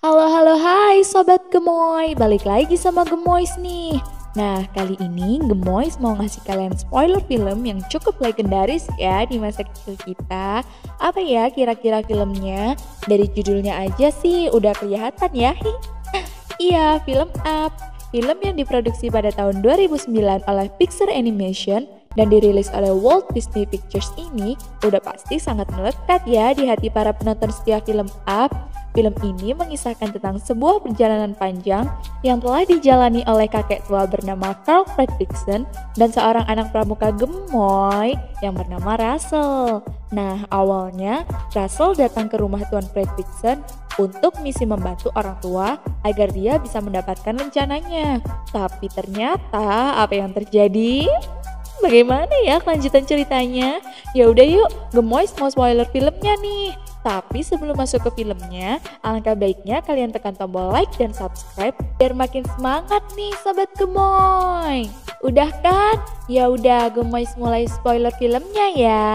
Hai Sobat Gemoy, balik lagi sama Gemoys nih. Nah, kali ini Gemoys mau ngasih kalian spoiler film yang cukup legendaris ya di masa kecil kita. Apa ya kira-kira filmnya? Dari judulnya aja sih udah kelihatan ya. Iya, film Up. Film yang diproduksi pada tahun 2009 oleh Pixar Animation dan dirilis oleh Walt Disney Pictures ini udah pasti sangat melekat ya di hati para penonton setia film Up. Film ini mengisahkan tentang sebuah perjalanan panjang yang telah dijalani oleh kakek tua bernama Carl Fredricksen dan seorang anak pramuka gemoy yang bernama Russell. Nah, awalnya Russell datang ke rumah Tuan Fredricksen untuk misi membantu orang tua agar dia bisa mendapatkan rencananya. Tapi ternyata apa yang terjadi? Bagaimana ya kelanjutan ceritanya? Ya udah yuk, Gemoys mau spoiler filmnya nih. Tapi sebelum masuk ke filmnya, alangkah baiknya kalian tekan tombol like dan subscribe biar makin semangat nih Sobat Gemoy. Udah kan? Ya udah, Gemoys mulai spoiler filmnya ya.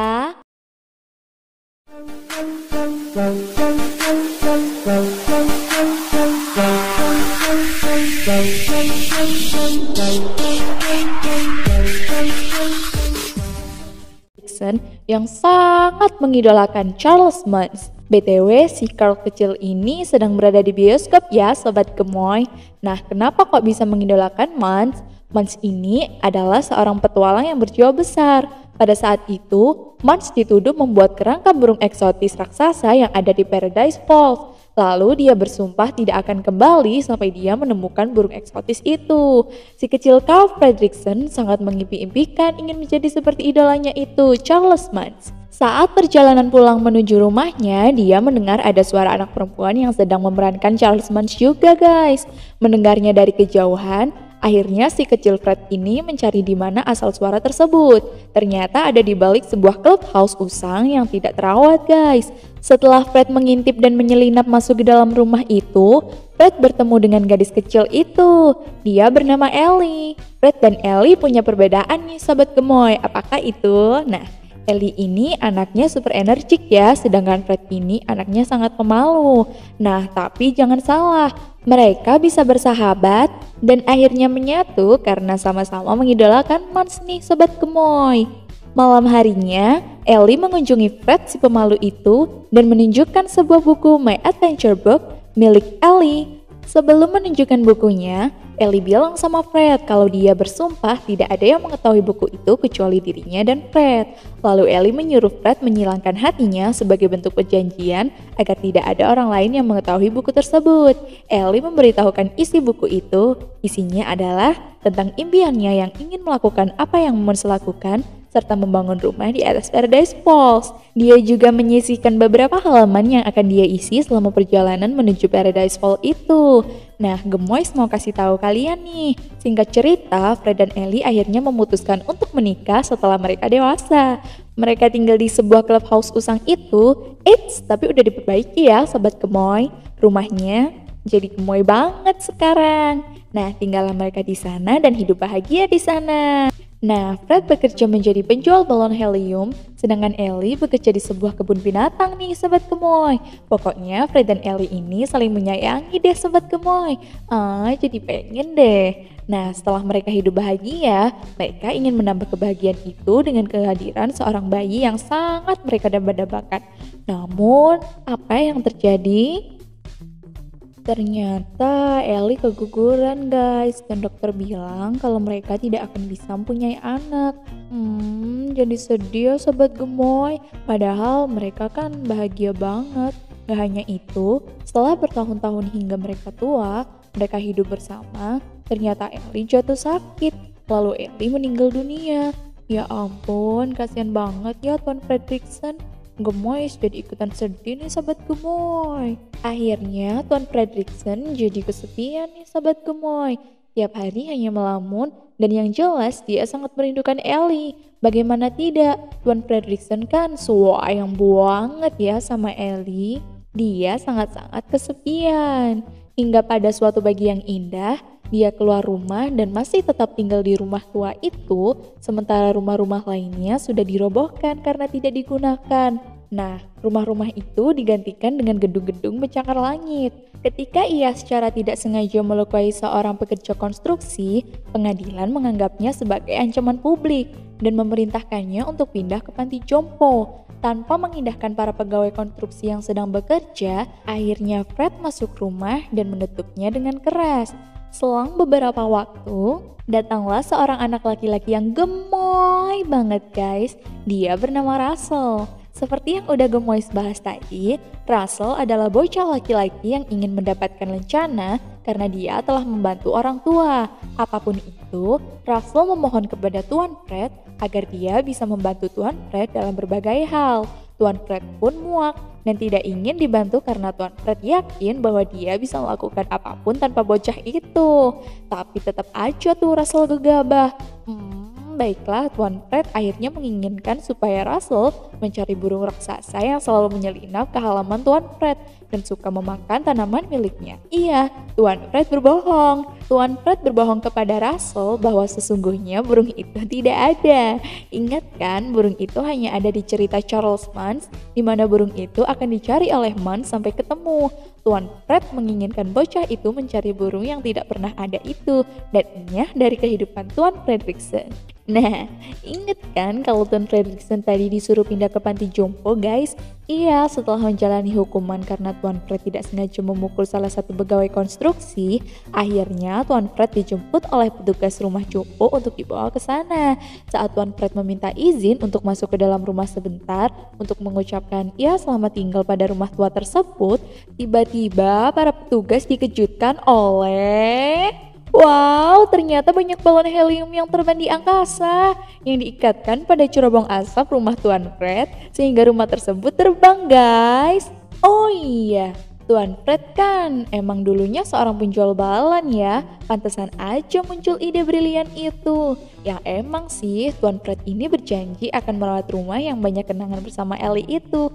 Yang sangat mengidolakan Charles Muntz. BTW, si Carl kecil ini sedang berada di bioskop ya Sobat Gemoy. Nah, kenapa kok bisa mengidolakan Muntz? Muntz ini adalah seorang petualang yang berjiwa besar. Pada saat itu, Muntz dituduh membuat kerangka burung eksotis raksasa yang ada di Paradise Falls. Lalu dia bersumpah tidak akan kembali sampai dia menemukan burung eksotis itu. Si kecil Carl Fredricksen sangat mengimpi-impikan ingin menjadi seperti idolanya itu, Charles Muntz. Saat perjalanan pulang menuju rumahnya, dia mendengar ada suara anak perempuan yang sedang memerankan Charles Muntz juga guys. Mendengarnya dari kejauhan, akhirnya si kecil Fred ini mencari di mana asal suara tersebut. Ternyata ada di balik sebuah clubhouse usang yang tidak terawat guys. Setelah Fred mengintip dan menyelinap masuk ke dalam rumah itu, Fred bertemu dengan gadis kecil itu. Dia bernama Ellie. Fred dan Ellie punya perbedaan nih Sobat Gemoy. Apakah itu? Nah, Ellie ini anaknya super energik ya, sedangkan Fred ini anaknya sangat pemalu. Nah, tapi jangan salah, mereka bisa bersahabat dan akhirnya menyatu karena sama-sama mengidolakan Muntz nih Sobat Gemoy. Malam harinya, Ellie mengunjungi Fred si pemalu itu dan menunjukkan sebuah buku My Adventure Book milik Ellie. Sebelum menunjukkan bukunya, Ellie bilang sama Fred kalau dia bersumpah tidak ada yang mengetahui buku itu kecuali dirinya dan Fred. Lalu Ellie menyuruh Fred menyilangkan hatinya sebagai bentuk perjanjian agar tidak ada orang lain yang mengetahui buku tersebut. Ellie memberitahukan isi buku itu, isinya adalah tentang impiannya yang ingin melakukan apa yang Muntz lakukan serta membangun rumah di atas Paradise Falls. Dia juga menyisihkan beberapa halaman yang akan dia isi selama perjalanan menuju Paradise Falls itu. Nah, Gemoys mau kasih tahu kalian nih. Singkat cerita, Fred dan Ellie akhirnya memutuskan untuk menikah setelah mereka dewasa. Mereka tinggal di sebuah clubhouse usang itu. Tapi udah diperbaiki ya Sobat Gemoy. Rumahnya jadi gemoy banget sekarang. Nah, tinggallah mereka di sana dan hidup bahagia di sana. Nah, Fred bekerja menjadi penjual balon helium, sedangkan Ellie bekerja di sebuah kebun binatang nih Sobat Gemoy. Pokoknya Fred dan Ellie ini saling menyayangi deh Sobat Gemoy. Jadi pengen deh. Nah, setelah mereka hidup bahagia, mereka ingin menambah kebahagiaan itu dengan kehadiran seorang bayi yang sangat mereka dambakan. Namun, apa yang terjadi? Ternyata Ellie keguguran guys, dan dokter bilang kalau mereka tidak akan bisa mempunyai anak. Jadi sedih ya Sobat Gemoy, padahal mereka kan bahagia banget. Gak hanya itu, setelah bertahun-tahun hingga mereka tua, mereka hidup bersama, ternyata Ellie jatuh sakit, lalu Ellie meninggal dunia. Ya ampun, kasihan banget ya Tuan Fredricksen. Gemoy jadi ikutan sedih nih Sobat Gemoy. Akhirnya Tuan Fredricksen jadi kesepian nih Sobat Gemoy. Tiap hari hanya melamun dan yang jelas dia sangat merindukan Ellie. Bagaimana tidak, Tuan Fredricksen kan sayang banget ya sama Ellie. Dia sangat-sangat kesepian. Hingga pada suatu pagi yang indah, dia keluar rumah dan masih tetap tinggal di rumah tua itu, sementara rumah-rumah lainnya sudah dirobohkan karena tidak digunakan. Nah, rumah-rumah itu digantikan dengan gedung-gedung pencakar langit. Ketika ia secara tidak sengaja melukai seorang pekerja konstruksi, pengadilan menganggapnya sebagai ancaman publik dan memerintahkannya untuk pindah ke panti jompo. Tanpa mengindahkan para pegawai konstruksi yang sedang bekerja, akhirnya Fred masuk rumah dan menutupnya dengan keras. Selang beberapa waktu, datanglah seorang anak laki-laki yang gemoy banget guys. Dia bernama Russell. Seperti yang udah gemoy bahas tadi, Russell adalah bocah laki-laki yang ingin mendapatkan lencana karena dia telah membantu orang tua. Apapun itu, Russell memohon kepada Tuan Fred agar dia bisa membantu Tuan Fred dalam berbagai hal. Tuan Fred pun muak dan tidak ingin dibantu karena Tuan Fred yakin bahwa dia bisa melakukan apapun tanpa bocah itu. Tapi tetap aja tuh Russell gegabah. Baiklah, Tuan Fred akhirnya menginginkan supaya Russell mencari burung raksasa yang selalu menyelinap ke halaman Tuan Fred dan suka memakan tanaman miliknya. Iya, Tuan Fred berbohong. Tuan Fred berbohong kepada Russell bahwa sesungguhnya burung itu tidak ada. Ingat kan, burung itu hanya ada di cerita Charles Mans, di mana burung itu akan dicari oleh Mans sampai ketemu. Tuan Fred menginginkan bocah itu mencari burung yang tidak pernah ada itu dan inyah dari kehidupan Tuan Fredricksen. Nah, inget kan kalau Tuan Fredricksen tadi disuruh pindah ke panti jompo guys? Iya, setelah menjalani hukuman karena Tuan Fred tidak sengaja memukul salah satu pegawai konstruksi, akhirnya Tuan Fred dijemput oleh petugas rumah jompo untuk dibawa ke sana. Saat Tuan Fred meminta izin untuk masuk ke dalam rumah sebentar untuk mengucapkan ya selamat tinggal pada rumah tua tersebut, tiba-tiba para petugas dikejutkan oleh... Wow, ternyata banyak balon helium yang terbang di angkasa yang diikatkan pada cerobong asap rumah Tuan Fred sehingga rumah tersebut terbang guys. Oh iya, Tuan Fred kan emang dulunya seorang penjual balon ya, pantesan aja muncul ide brilian itu. Yang emang sih Tuan Fred ini berjanji akan merawat rumah yang banyak kenangan bersama Ellie itu.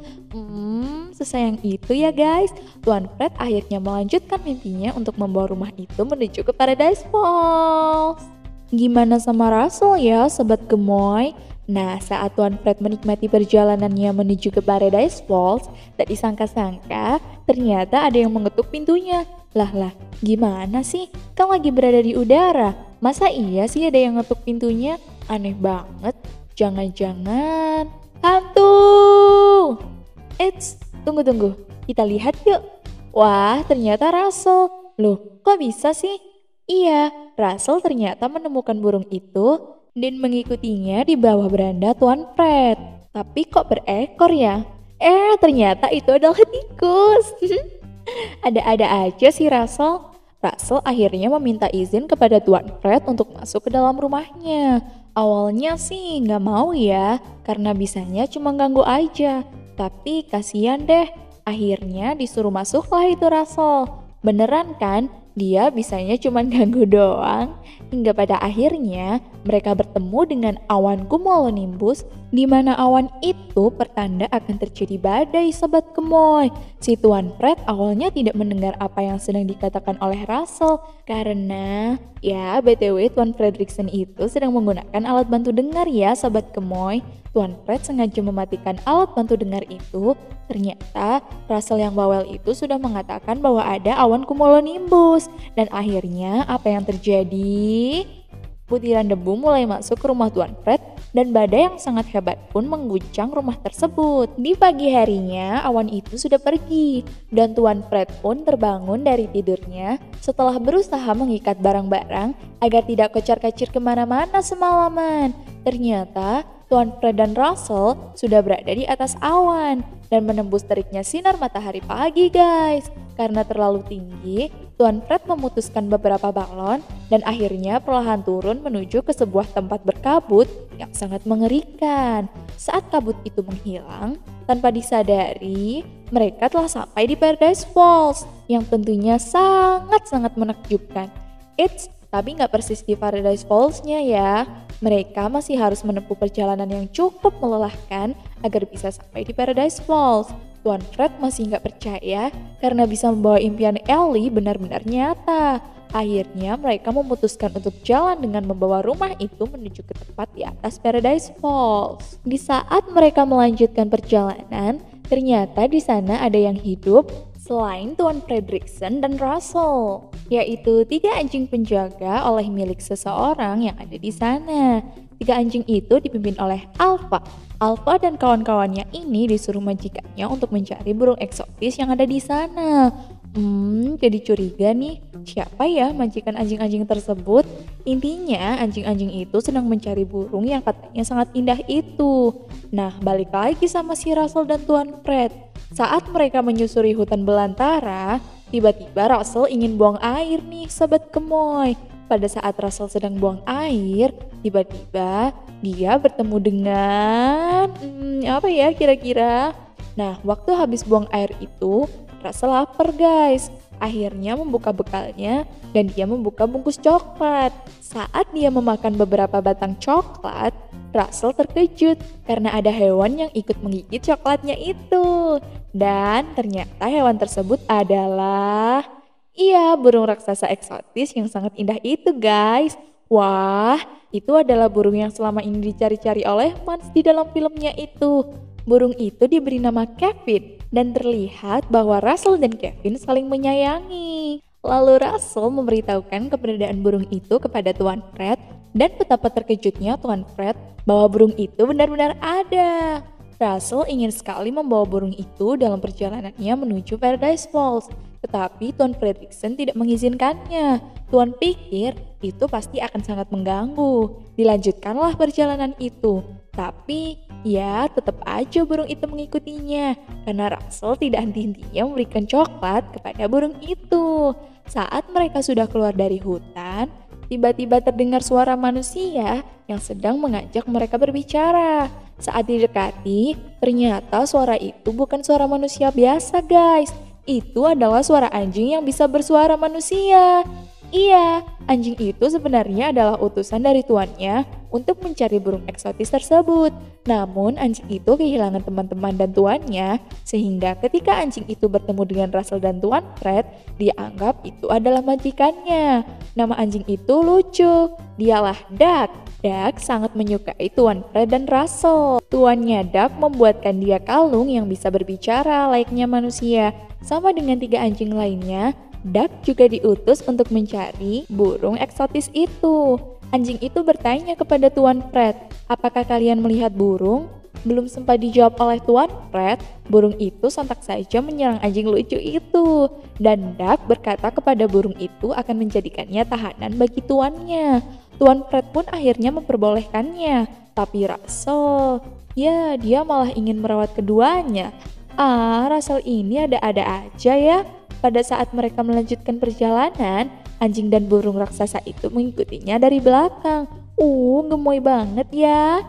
Sesayang itu ya guys, Tuan Fred akhirnya melanjutkan mimpinya untuk membawa rumah itu menuju ke Paradise Falls. Gimana sama Russell ya sobat gemoy? Nah, saat Tuan Fred menikmati perjalanannya menuju ke Paradise Falls, tak disangka-sangka ternyata ada yang mengetuk pintunya. Lah, gimana sih? Kan lagi berada di udara. Masa iya sih ada yang ngetuk pintunya? Aneh banget. Jangan-jangan hantu. Tunggu. Kita lihat yuk. Wah, ternyata Russell. Loh, kok bisa sih? Iya, Russell ternyata menemukan burung itu dan mengikutinya di bawah beranda Tuan Fred. Tapi kok berekor ya? Ternyata itu adalah tikus. Ada-ada aja sih Russell. Russell akhirnya meminta izin kepada Tuan Fred untuk masuk ke dalam rumahnya. Awalnya sih nggak mau ya, karena bisanya cuma ganggu aja. Tapi kasihan deh, akhirnya disuruh masuklah itu Russell. Beneran kan? Dia bisanya cuma ganggu doang. Hingga pada akhirnya mereka bertemu dengan awan cumulonimbus, di mana awan itu pertanda akan terjadi badai sobat gemoy. Si Tuan Fred awalnya tidak mendengar apa yang sedang dikatakan oleh Russell karena ya BTW Tuan Fredricksen itu sedang menggunakan alat bantu dengar ya sobat gemoy. Tuan Fred sengaja mematikan alat bantu dengar itu. Ternyata Russell yang bawel itu sudah mengatakan bahwa ada awan cumulonimbus. Dan akhirnya apa yang terjadi? Butiran debu mulai masuk ke rumah Tuan Fred dan badai yang sangat hebat pun mengguncang rumah tersebut. Di pagi harinya awan itu sudah pergi dan Tuan Fred pun terbangun dari tidurnya setelah berusaha mengikat barang-barang agar tidak kocar-kacir kemana-mana semalaman. Ternyata Tuan Fred dan Russell sudah berada di atas awan dan menembus teriknya sinar matahari pagi guys. Karena terlalu tinggi, Tuan Fred memutuskan beberapa balon dan akhirnya perlahan turun menuju ke sebuah tempat berkabut yang sangat mengerikan. Saat kabut itu menghilang, tanpa disadari, mereka telah sampai di Paradise Falls yang tentunya sangat-sangat menakjubkan. Tapi nggak persis di Paradise Falls-nya ya. Mereka masih harus menempuh perjalanan yang cukup melelahkan agar bisa sampai di Paradise Falls. Tuan Fred masih nggak percaya karena bisa membawa impian Ellie benar-benar nyata. Akhirnya mereka memutuskan untuk jalan dengan membawa rumah itu menuju ke tempat di atas Paradise Falls. Di saat mereka melanjutkan perjalanan, ternyata di sana ada yang hidup selain Tuan Fredricksen dan Russell, yaitu 3 anjing penjaga oleh milik seseorang yang ada di sana. 3 anjing itu dipimpin oleh Alpha. Alpha dan kawan-kawannya ini disuruh majikannya untuk mencari burung eksotis yang ada di sana. Jadi curiga nih, siapa ya majikan anjing-anjing tersebut? Intinya anjing-anjing itu sedang mencari burung yang katanya sangat indah itu. Nah, balik lagi sama si Russell dan Tuan Fred. Saat mereka menyusuri hutan belantara, tiba-tiba Russell ingin buang air nih, Sobat Gemoy. Pada saat Russell sedang buang air, tiba-tiba dia bertemu dengan apa ya kira-kira? Nah, waktu habis buang air itu, Russell lapar guys. Akhirnya membuka bekalnya dan dia membuka bungkus coklat. Saat dia memakan beberapa batang coklat, Russell terkejut karena ada hewan yang ikut menggigit coklatnya itu. Dan ternyata hewan tersebut adalah burung raksasa eksotis yang sangat indah itu guys. Wah, itu adalah burung yang selama ini dicari-cari oleh Mans di dalam filmnya itu. Burung itu diberi nama Kevin dan terlihat bahwa Russell dan Kevin saling menyayangi. Lalu Russell memberitahukan keberadaan burung itu kepada Tuan Fred dan betapa terkejutnya Tuan Fred bahwa burung itu benar-benar ada. Russell ingin sekali membawa burung itu dalam perjalanannya menuju Paradise Falls, tetapi Tuan Fredricksen tidak mengizinkannya. Tuan pikir itu pasti akan sangat mengganggu. Dilanjutkanlah perjalanan itu, tapi tetap aja burung itu mengikutinya karena Russell tidak henti-hentinya memberikan coklat kepada burung itu. Saat mereka sudah keluar dari hutan, tiba-tiba terdengar suara manusia yang sedang mengajak mereka berbicara. Saat didekati, ternyata suara itu bukan suara manusia biasa guys. Itu adalah suara anjing yang bisa bersuara manusia. Iya, anjing itu sebenarnya adalah utusan dari tuannya untuk mencari burung eksotis tersebut. Namun anjing itu kehilangan teman-teman dan tuannya, sehingga ketika anjing itu bertemu dengan Russell dan Tuan Fred, dia anggap itu adalah majikannya. Nama anjing itu lucu, dialah Duck. Duck sangat menyukai Tuan Fred dan Russell. Tuannya Duck membuatkan dia kalung yang bisa berbicara layaknya manusia. Sama dengan 3 anjing lainnya, Duck juga diutus untuk mencari burung eksotis itu. Anjing itu bertanya kepada Tuan Fred, apakah kalian melihat burung? Belum sempat dijawab oleh Tuan Fred, burung itu sontak saja menyerang anjing lucu itu. Dan Duck berkata kepada burung itu akan menjadikannya tahanan bagi tuannya. Tuan Fred pun akhirnya memperbolehkannya. Tapi Russell, dia malah ingin merawat keduanya. Russell ini ada-ada aja ya. Pada saat mereka melanjutkan perjalanan, anjing dan burung raksasa itu mengikutinya dari belakang. Gemoy banget ya.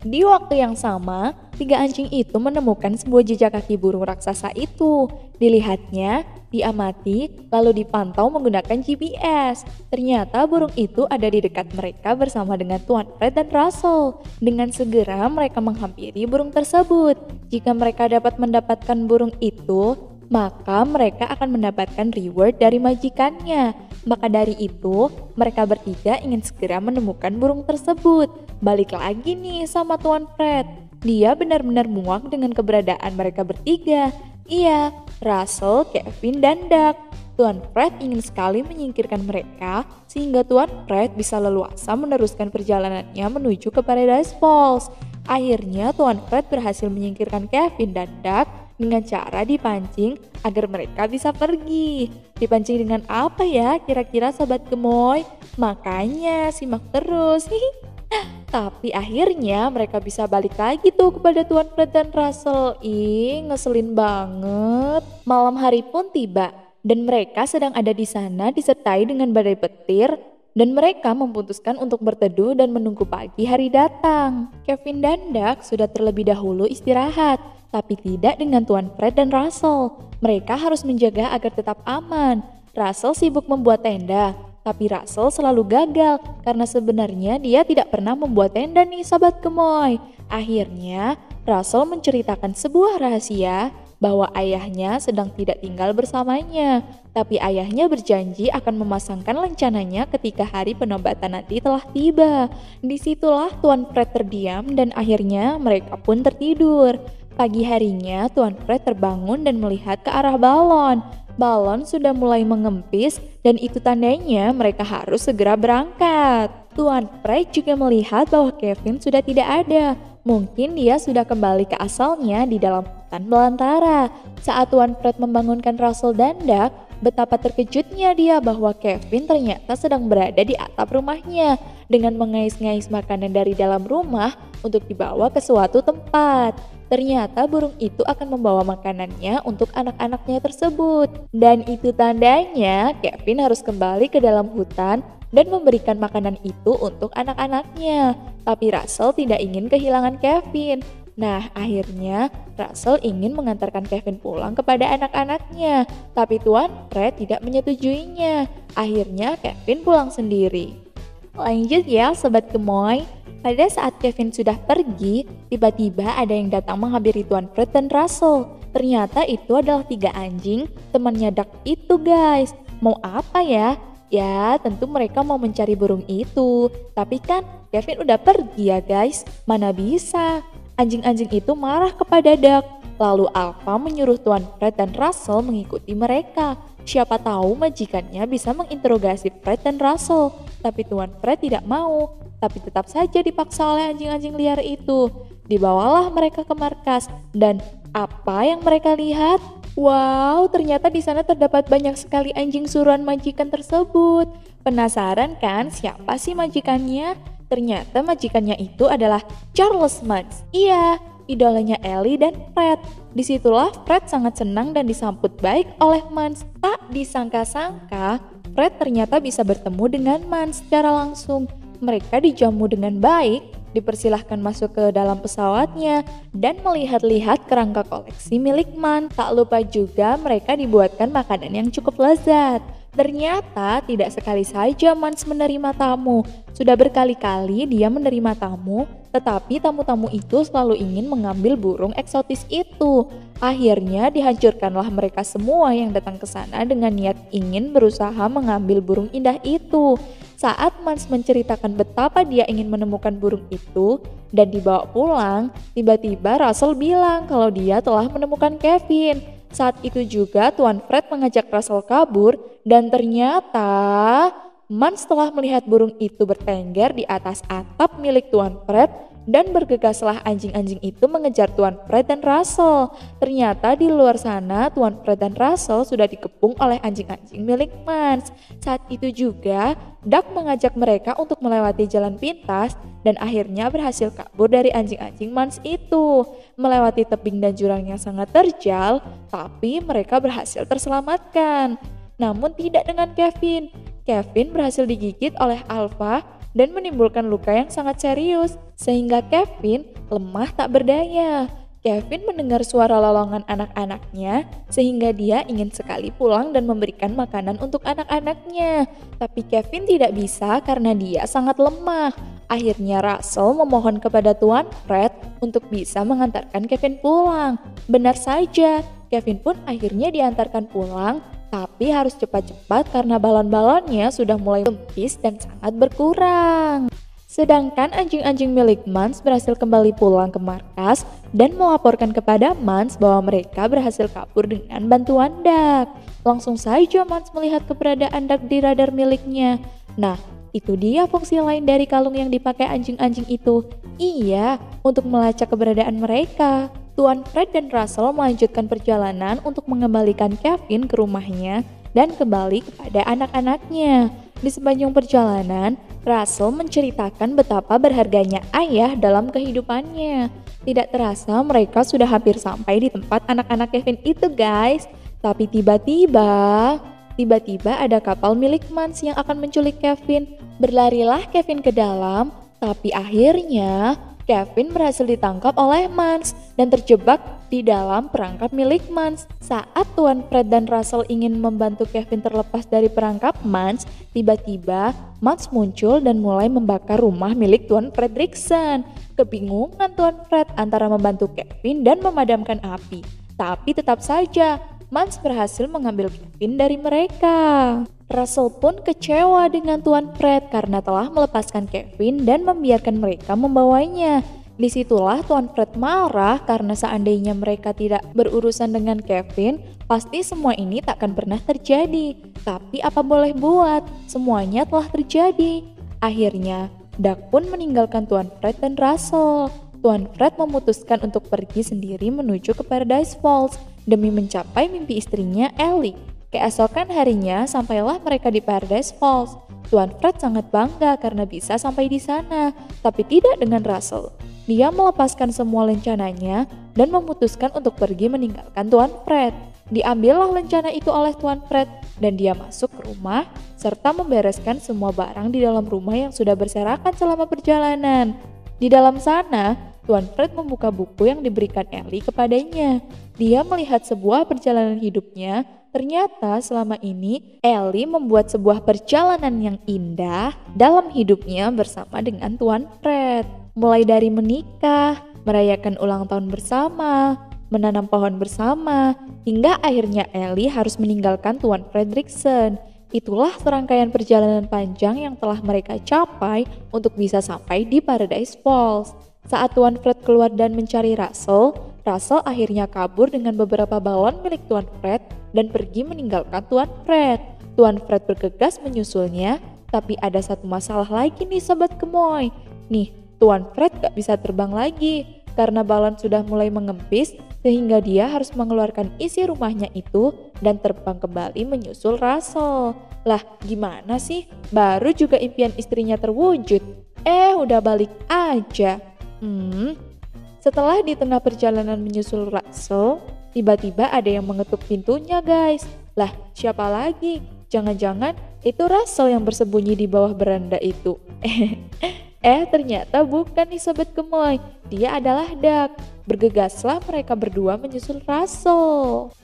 Di waktu yang sama, 3 anjing itu menemukan sebuah jejak kaki burung raksasa itu. Dilihatnya, diamati, lalu dipantau menggunakan GPS. Ternyata burung itu ada di dekat mereka bersama dengan Tuan Fred dan Russell. Dengan segera mereka menghampiri burung tersebut. Jika mereka dapat mendapatkan burung itu, maka mereka akan mendapatkan reward dari majikannya. Maka dari itu, mereka bertiga ingin segera menemukan burung tersebut. Balik lagi nih sama Tuan Fred. Dia benar-benar muak dengan keberadaan mereka bertiga. Iya, Russell, Kevin, dan Duck. Tuan Fred ingin sekali menyingkirkan mereka sehingga Tuan Fred bisa leluasa meneruskan perjalanannya menuju ke Paradise Falls. Akhirnya Tuan Fred berhasil menyingkirkan Kevin dan Duck dengan cara dipancing agar mereka bisa pergi. Dipancing dengan apa ya kira-kira Sobat Gemoy? Makanya simak terus. Tapi akhirnya mereka bisa balik lagi tuh kepada Tuan Fred dan Russell. Ngeselin banget. Malam hari pun tiba dan mereka sedang ada di sana disertai dengan badai petir. Dan mereka memutuskan untuk berteduh dan menunggu pagi hari datang. Kevin dan Duck sudah terlebih dahulu istirahat, tapi tidak dengan Tuan Fred dan Russell. Mereka harus menjaga agar tetap aman. Russell sibuk membuat tenda, tapi Russell selalu gagal karena sebenarnya dia tidak pernah membuat tenda nih Sobat Gemoy. Akhirnya, Russell menceritakan sebuah rahasia bahwa ayahnya sedang tidak tinggal bersamanya. Tapi ayahnya berjanji akan memasangkan lencananya ketika hari penobatan nanti telah tiba. Disitulah Tuan Fred terdiam dan akhirnya mereka pun tertidur. Pagi harinya Tuan Fred terbangun dan melihat ke arah balon. Balon sudah mulai mengempis dan itu tandanya mereka harus segera berangkat. Tuan Fred juga melihat bahwa Kevin sudah tidak ada. Mungkin dia sudah kembali ke asalnya di dalam hutan belantara. Saat Tuan Fred membangunkan Russell dan Duck, betapa terkejutnya dia bahwa Kevin ternyata sedang berada di atap rumahnya dengan mengais-ngais makanan dari dalam rumah untuk dibawa ke suatu tempat. Ternyata burung itu akan membawa makanannya untuk anak-anaknya tersebut. Dan itu tandanya Kevin harus kembali ke dalam hutan dan memberikan makanan itu untuk anak-anaknya. Tapi Russell tidak ingin kehilangan Kevin. Nah, akhirnya Russell ingin mengantarkan Kevin pulang kepada anak-anaknya. Tapi Tuan Fred tidak menyetujuinya. Akhirnya Kevin pulang sendiri. Lanjut ya Sobat Gemoy. Pada saat Kevin sudah pergi, tiba-tiba ada yang datang menghampiri Tuan Fred dan Russell. Ternyata itu adalah 3 anjing, temannya Duck itu guys. Mau apa ya? Ya tentu mereka mau mencari burung itu. Tapi kan Kevin udah pergi ya guys, mana bisa. Anjing-anjing itu marah kepada Duck. Lalu Alpha menyuruh Tuan Fred dan Russell mengikuti mereka. Siapa tahu majikannya bisa menginterogasi Fred dan Russell. Tapi Tuan Fred tidak mau. Tapi tetap saja dipaksa oleh anjing-anjing liar itu. Dibawalah mereka ke markas. Dan apa yang mereka lihat? Wow, ternyata di sana terdapat banyak sekali anjing suruhan majikan tersebut. Penasaran kan siapa sih majikannya? Ternyata majikannya itu adalah Charles Muntz. Iya, idolanya Ellie dan Fred. Disitulah Fred sangat senang dan disambut baik oleh Muntz. Tak disangka-sangka, Fred ternyata bisa bertemu dengan Muntz secara langsung. Mereka dijamu dengan baik, dipersilahkan masuk ke dalam pesawatnya, dan melihat-lihat kerangka koleksi milik Muntz. Tak lupa juga mereka dibuatkan makanan yang cukup lezat. Ternyata tidak sekali saja Muntz menerima tamu. Sudah berkali-kali dia menerima tamu, tetapi tamu-tamu itu selalu ingin mengambil burung eksotis itu. Akhirnya dihancurkanlah mereka semua yang datang ke sana dengan niat ingin berusaha mengambil burung indah itu. Saat Muntz menceritakan betapa dia ingin menemukan burung itu dan dibawa pulang, tiba-tiba Russell bilang kalau dia telah menemukan Kevin. Saat itu juga Tuan Fred mengajak Russell kabur dan ternyata Muntz telah melihat burung itu bertengger di atas atap milik Tuan Fred dan bergegaslah anjing-anjing itu mengejar Tuan Fred dan Russell. Ternyata di luar sana Tuan Fred dan Russell sudah dikepung oleh anjing-anjing milik Muntz. Saat itu juga Duck mengajak mereka untuk melewati jalan pintas dan akhirnya berhasil kabur dari anjing-anjing Muntz itu. Melewati tebing dan jurang yang sangat terjal, tapi mereka berhasil terselamatkan. Namun tidak dengan Kevin. Kevin berhasil digigit oleh Alpha dan menimbulkan luka yang sangat serius, sehingga Kevin lemah tak berdaya. Kevin mendengar suara lolongan anak-anaknya, sehingga dia ingin sekali pulang dan memberikan makanan untuk anak-anaknya. Tapi Kevin tidak bisa karena dia sangat lemah. Akhirnya Russell memohon kepada Tuan Fred untuk bisa mengantarkan Kevin pulang. Benar saja, Kevin pun akhirnya diantarkan pulang, tapi harus cepat-cepat karena balon-balonnya sudah mulai kempis dan sangat berkurang. Sedangkan anjing-anjing milik Muntz berhasil kembali pulang ke markas dan melaporkan kepada Muntz bahwa mereka berhasil kabur dengan bantuan Duck. Langsung saja Muntz melihat keberadaan Duck di radar miliknya. Nah, itu dia fungsi lain dari kalung yang dipakai anjing-anjing itu. Iya, untuk melacak keberadaan mereka. Tuan Fred dan Russell melanjutkan perjalanan untuk mengembalikan Kevin ke rumahnya dan kembali kepada anak-anaknya. Di sepanjang perjalanan, Russell menceritakan betapa berharganya ayah dalam kehidupannya. Tidak terasa mereka sudah hampir sampai di tempat anak-anak Kevin itu guys. Tapi tiba-tiba ada kapal milik Muntz yang akan menculik Kevin. Berlarilah Kevin ke dalam, tapi akhirnya Kevin berhasil ditangkap oleh Muntz dan terjebak di dalam perangkap milik Muntz. Saat Tuan Fred dan Russell ingin membantu Kevin terlepas dari perangkap Muntz, tiba-tiba Muntz muncul dan mulai membakar rumah milik Tuan Fredricksen. Kebingungan Tuan Fred antara membantu Kevin dan memadamkan api. Tapi tetap saja, Mans berhasil mengambil Kevin dari mereka. Russell pun kecewa dengan Tuan Fred karena telah melepaskan Kevin dan membiarkan mereka membawanya. Disitulah Tuan Fred marah karena seandainya mereka tidak berurusan dengan Kevin, pasti semua ini takkan pernah terjadi. Tapi apa boleh buat, semuanya telah terjadi. Akhirnya, Duck pun meninggalkan Tuan Fred dan Russell. Tuan Fred memutuskan untuk pergi sendiri menuju ke Paradise Falls demi mencapai mimpi istrinya Ellie. Keesokan harinya sampailah mereka di Paradise Falls. Tuan Fred sangat bangga karena bisa sampai di sana, tapi tidak dengan Russell. Dia melepaskan semua lencananya dan memutuskan untuk pergi meninggalkan Tuan Fred. Diambillah lencana itu oleh Tuan Fred dan dia masuk ke rumah serta membereskan semua barang di dalam rumah yang sudah berserakan selama perjalanan. Di dalam sana, Tuan Fred membuka buku yang diberikan Ellie kepadanya. Dia melihat sebuah perjalanan hidupnya. Ternyata selama ini Ellie membuat sebuah perjalanan yang indah dalam hidupnya bersama dengan Tuan Fred. Mulai dari menikah, merayakan ulang tahun bersama, menanam pohon bersama, hingga akhirnya Ellie harus meninggalkan Tuan Fredricksen. Itulah serangkaian perjalanan panjang yang telah mereka capai untuk bisa sampai di Paradise Falls. Saat Tuan Fred keluar dan mencari Russell, Russell akhirnya kabur dengan beberapa balon milik Tuan Fred dan pergi meninggalkan Tuan Fred. Tuan Fred bergegas menyusulnya, tapi ada satu masalah lagi nih Sobat Gemoy. Nih, Tuan Fred gak bisa terbang lagi karena balon sudah mulai mengempis sehingga dia harus mengeluarkan isi rumahnya itu dan terbang kembali menyusul Russell. Lah, gimana sih? Baru juga impian istrinya terwujud. Udah balik aja. Setelah di tengah perjalanan menyusul Russell, tiba-tiba ada yang mengetuk pintunya guys. Lah, siapa lagi? Jangan-jangan itu Russell yang bersembunyi di bawah beranda itu. Ternyata bukan nih Sobat Gemoy. Dia adalah Duck. Bergegaslah mereka berdua menyusul Russell.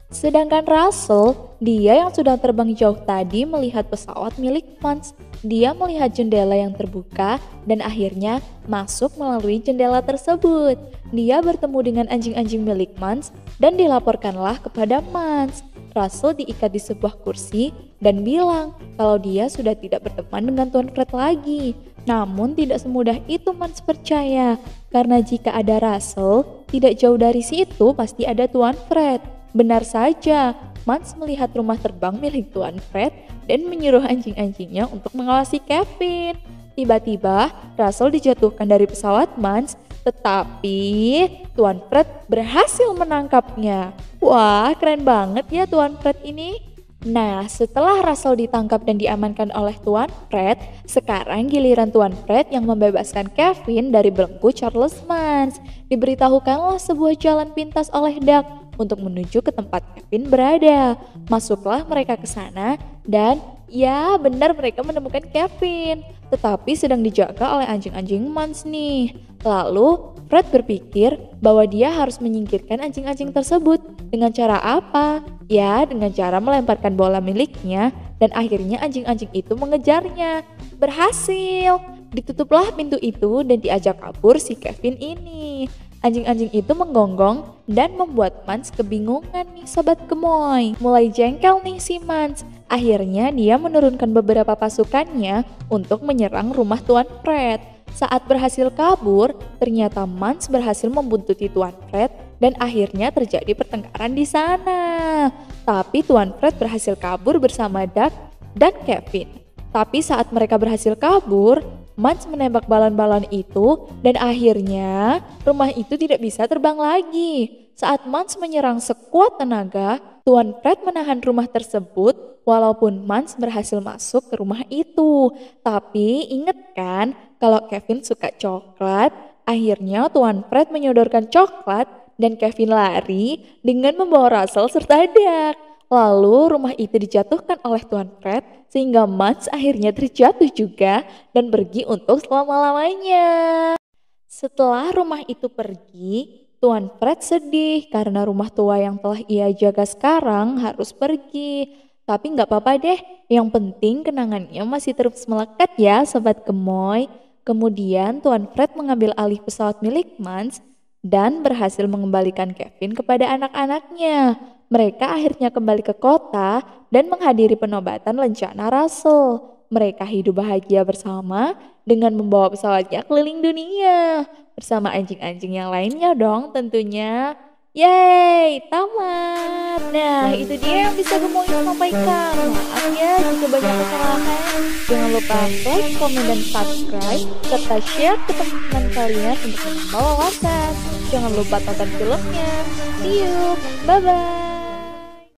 Sedangkan Russell, dia yang sudah terbang jauh tadi melihat pesawat milik Mans. Dia melihat jendela yang terbuka dan akhirnya masuk melalui jendela tersebut. Dia bertemu dengan anjing-anjing milik Mans dan dilaporkanlah kepada Mans. Russell diikat di sebuah kursi dan bilang kalau dia sudah tidak berteman dengan Tuan Fred lagi. Namun tidak semudah itu Mans percaya, karena jika ada Russell, tidak jauh dari situ pasti ada Tuan Fred. Benar saja, Mans melihat rumah terbang milik Tuan Fred dan menyuruh anjing-anjingnya untuk mengawasi Kevin. Tiba-tiba, Russell dijatuhkan dari pesawat Mans, tetapi Tuan Fred berhasil menangkapnya. Wah, keren banget ya Tuan Fred ini. Nah, setelah Russell ditangkap dan diamankan oleh Tuan Fred, sekarang giliran Tuan Fred yang membebaskan Kevin dari belenggu Charles Mans. Diberitahukanlah sebuah jalan pintas oleh Duck untuk menuju ke tempat Kevin berada. Masuklah mereka ke sana dan ya benar mereka menemukan Kevin. Tetapi sedang dijaga oleh anjing-anjing Mans nih. Lalu Fred berpikir bahwa dia harus menyingkirkan anjing-anjing tersebut. Dengan cara apa? Ya, dengan cara melemparkan bola miliknya dan akhirnya anjing-anjing itu mengejarnya. Berhasil! Ditutuplah pintu itu dan diajak kabur si Kevin ini. Anjing-anjing itu menggonggong dan membuat Mans kebingungan nih Sobat Gemoy. Mulai jengkel nih si Mans. Akhirnya dia menurunkan beberapa pasukannya untuk menyerang rumah Tuan Fred. Saat berhasil kabur, ternyata Mans berhasil membuntuti Tuan Fred dan akhirnya terjadi pertengkaran di sana. Tapi Tuan Fred berhasil kabur bersama Duck dan Kevin. Tapi saat mereka berhasil kabur, Mans menembak balon-balon itu dan akhirnya rumah itu tidak bisa terbang lagi. Saat Mans menyerang sekuat tenaga, Tuan Fred menahan rumah tersebut walaupun Mans berhasil masuk ke rumah itu. Tapi inget kan kalau Kevin suka coklat, akhirnya Tuan Fred menyodorkan coklat dan Kevin lari dengan membawa Russell serta Duck. Lalu rumah itu dijatuhkan oleh Tuan Fred sehingga Mans akhirnya terjatuh juga dan pergi untuk selama-lamanya. Setelah rumah itu pergi, Tuan Fred sedih karena rumah tua yang telah ia jaga sekarang harus pergi. Tapi nggak apa-apa deh, yang penting kenangannya masih terus melekat ya Sobat Gemoy. Kemudian Tuan Fred mengambil alih pesawat milik Mans dan berhasil mengembalikan Kevin kepada anak-anaknya. Mereka akhirnya kembali ke kota dan menghadiri penobatan lencana Russell. Mereka hidup bahagia bersama dengan membawa pesawatnya keliling dunia. Bersama anjing-anjing yang lainnya dong tentunya. Yeay, tamat. Nah, itu dia yang bisa Gemoy sampaikan. Maaf ya jika banyak kesalahan. Jangan lupa like, komen, dan subscribe, serta share ke teman-teman kalian untuk menambah wawasan. Jangan lupa tonton filmnya. See you, bye-bye.